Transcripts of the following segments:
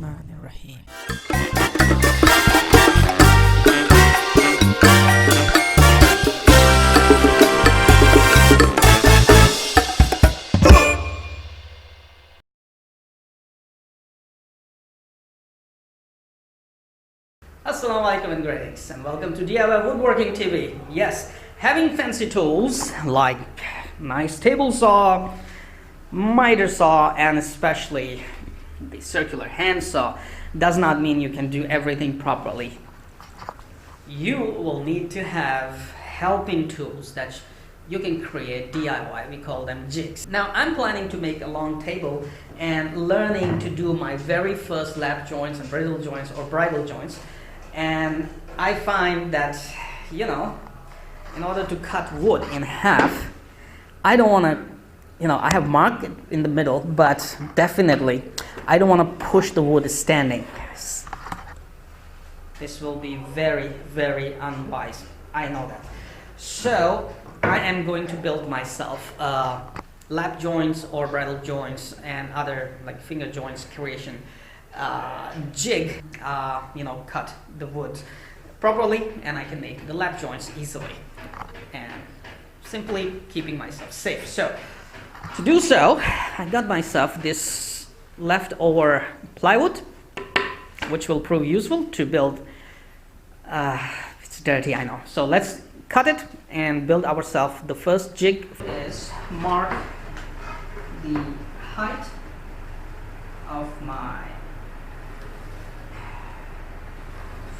Bismillahirrahmanirrahim. Assalamu alaikum and greetings, and welcome to DIY Woodworking TV. Yes, having fancy tools like nice table saw, miter saw, and especially the circular hand saw does not mean you can do everything properly. You will need to have helping tools that you can create DIY. We call them jigs. Now I'm planning to make a long table and learning to do my very first lap joints and bridal joints or bridal joints. And I find that, you know, in order to cut wood in half, I don't want to, I have marked it in the middle, but definitely I don't want to push the wood standing. This will be very, very unwise. I know that. So I am going to build myself lap joints or bridal joints and other like finger joints creation jig, cut the wood properly, and I can make the lap joints easily and simply keeping myself safe. So to do so, I got myself this leftover plywood, which will prove useful to build. It's dirty, I know. So let's cut it and build ourselves the first jig. Is mark the height of my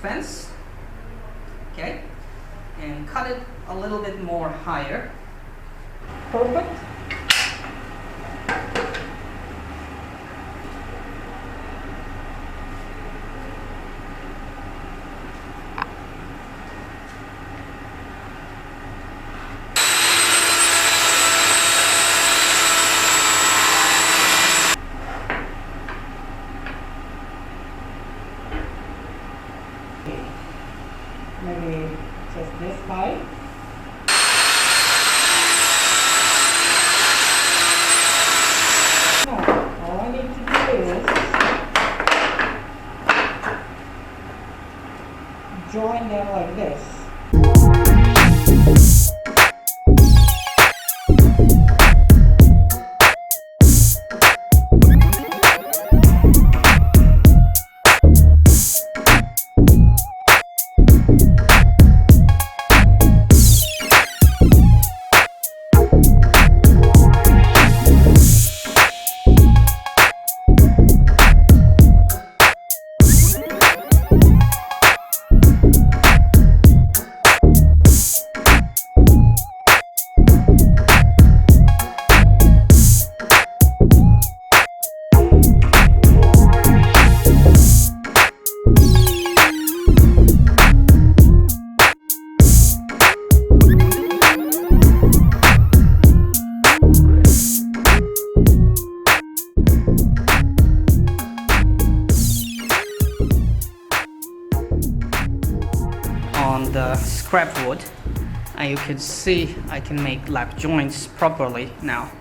fence, okay, and cut it a little bit more higher. Perfect. Maybe just this high. Now, all I need to do is join them like this. On the scrap wood, and you can see I can make lap joints properly now.